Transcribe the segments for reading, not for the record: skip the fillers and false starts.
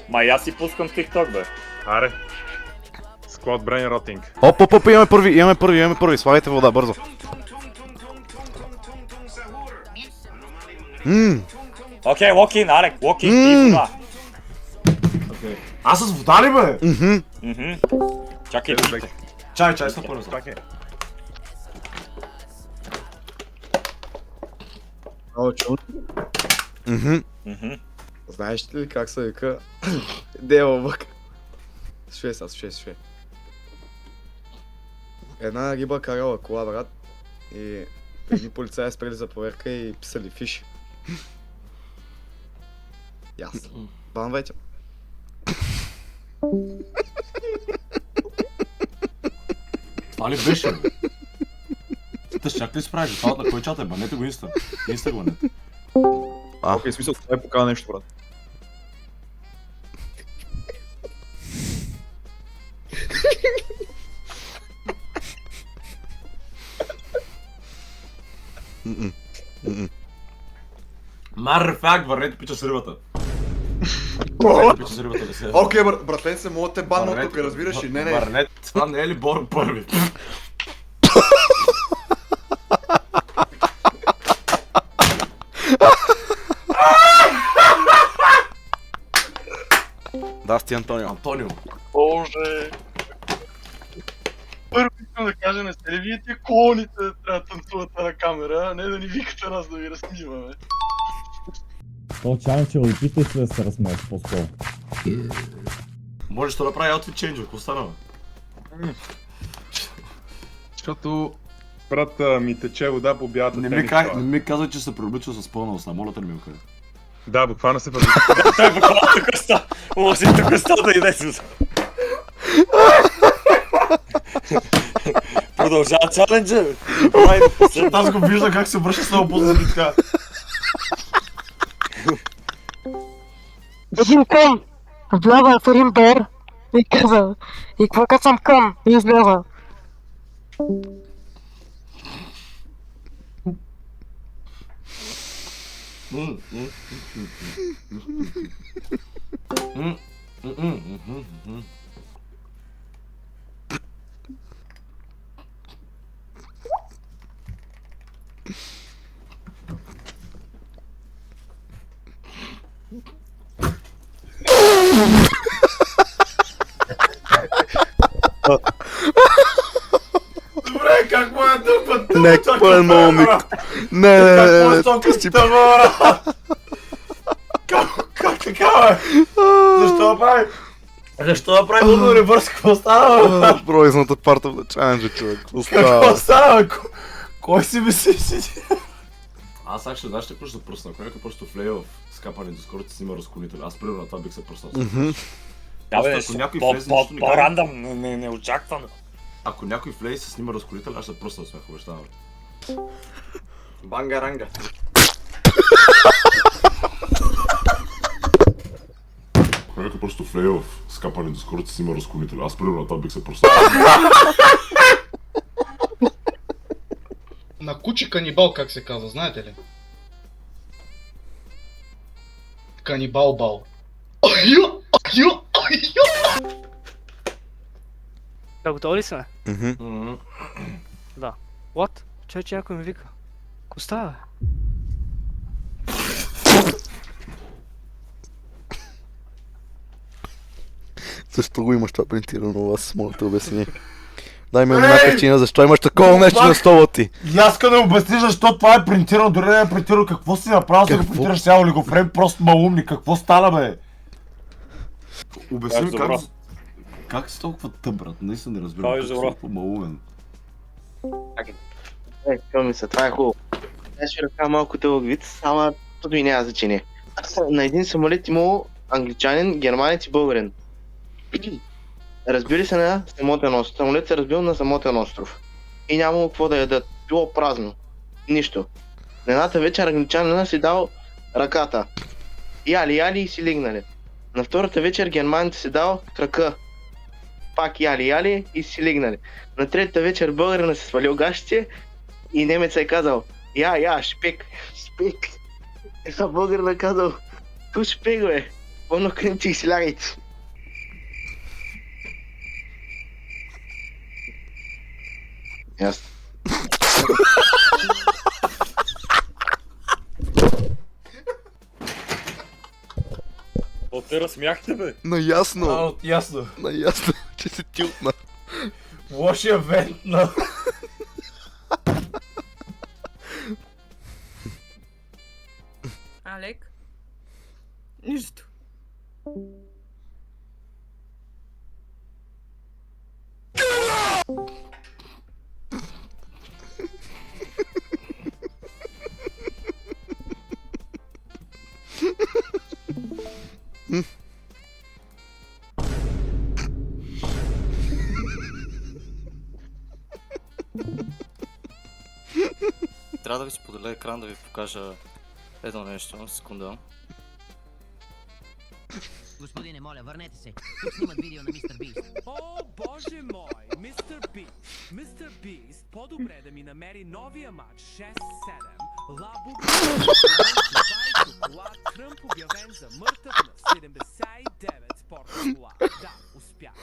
Ма и аз си пускам TikTok, бе. Аре. Squad brain rotting. Оп, имаме първи, слагайте вода, бързо. Окей, локин, Арек, локин, ти вода. Аз с вода ли, бе? Чакай, Чай, стопърно. Чакай. Знаеш ли как се вика? Дева бък. Шве. Една риба карала кола, брат. И едни полицаи спрели за проверка и писали фиш. Ясно. Банвайте. Това ли беше, бе? Та чак ли справиш? Това на кой чат е? Банете го инста. Инста го банете. Окей, смисъл, това е покана нещо, брат. Марфак, върнете пича с рибата. Пича с рибата да се... Окей, братлен се, мога те банна тук, разбираш ли? Не. Върнете, това не е ли Бор първи? Да, сти Антонио. Антонио. Боже! Първо искам да кажа, не сте ли вие тия клоните трябва да танцувате на камера, а не да ни викате нас да ви разснимаме. То чалендж го опитай се да се разсмееш по-скоро. Можеш да направи outfit change, какво стана, бе? Защото брат ми тече вода по бялата Не ми казвай, че се преоблича с пълна уста, моля те не ми го кажа. Да, буквално се преоблича. той буквално тук ста. Може тук ста да иде с. Продължава чаленджа, бе. След аз го виждам как се връща само по-зад и така. Един към вляза в един бер и каза, и какво като съм към и изляза. Добре, как му е дупът? Не, какво е момик? Не. Как така, бе? Защо прави? Защо да прави лудо ревърс? Какво става, бе? Бройзната парта в чаленджа, човек. Какво Какво става? става, бе? Кой си мисли си? Аз сега ще знаеш какво ще пръсна. Ако някой просто влее в скапане Дискорд и снима разклонител. Аз примерно на това бих се пръснал. Да, бе, Ако някой влезе, нищо не каже. по-рандъм, неочаквано. Ако някой влезе и се снима разклонител, аз ще пръсна смех, обещавам. Банга-ранга. Ако някой просто влее в скапане Дискорд и снима разклонител. Аз примерно на това бих се пръснал. На куче канибал, как се казва, знаете ли? Канибал-бал. Да, готови ли сме? Мгм. Да. What? Че някой ми вика. Ко става, бе? Защо го имаш това принтирано у вас, моля те обясни. Дай ми една причина, защо имаш такова нещо на стола ти. И аз искам да обясниш защо това е принтирано, дори не е принтирано. Какво си направил, за да го принтираш сега олигофрейм, просто малумни, какво стана, бе? Обясни ми как си толкова тъп, брат? Наистина не разбирам как си толкова малумен. Това е хубаво. Аз ще разкажа малко дълъг вид, ама тут ми няма значение. На един самолет имало англичанин, германец и българин. Разбили се на самотен остров. Самолет се разбил на самотен остров. И нямало какво да ядат. Било празно. Нищо. На едната вечер англичанина си дал ръката. Яли и си лигнали. На втората вечер германец си дал крака. Пак яли и си лигнали. На третата вечер българина си свалил гащите и немец е казал шпик. А българина казал Ту шпиго е. Пълно клинци и слярици. Ясно. О, те разсмяхте, бе. Наясно, Ясно. наясно, че се тилтна. Лошия вент на... Алек? Нищо. Трябва да ви споделя екран да ви покажа едно нещо, секунда. Господине, моля, върнете се. Тук снимат видео на Мистер Бист. О, боже мой, Мистер Бист. Мистер Бист, по-добре да ми намери новия матч 6-7. Лабо шоколад, Тръмп обявен за мъртъв на 79 спортна кола. Да, успях.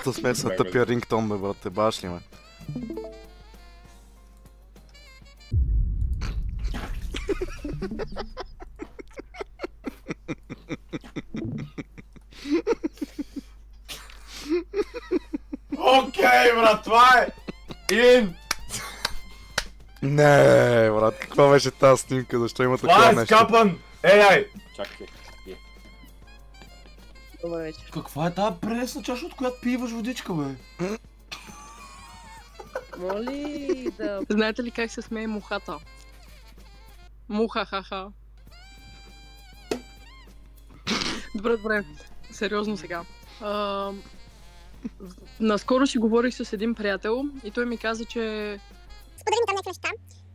То сме са тъпия рингтон, бе, брат, те баш ли, ме? Окей, брат, това е! Ин! Не, брат, каква беше тази снимка, защо има Това такова е нещо? скапан! AI! Чакай. Добър вечер. Каква е тази пресна чаша, от която пиваш водичка, бе? Моли да... Знаете ли как се смее мухата? Муха-ха-ха. Добре. Сериозно сега. Наскоро си говорих с един приятел и той ми каза, че... Споделим там някакви неща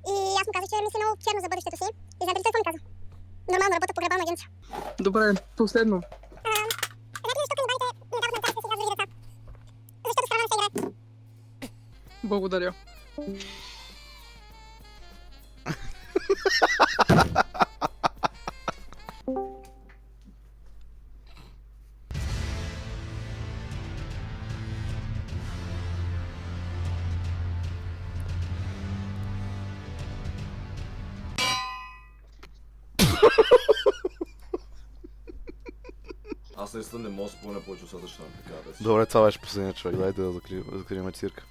и аз му казах, че мисля много черно за бъдещето си. И знаете ли какво ми каза? Нормално работя по грабална агенция. Добре, последно. Знаете ли защо канибалите не дават на царите си газ за деца? Защото с храна не се играе. Благодаря. Аз наистина не мога да спомня повече остатъчно на така. Добре, това беше последният човек, дайте да закрием цирка.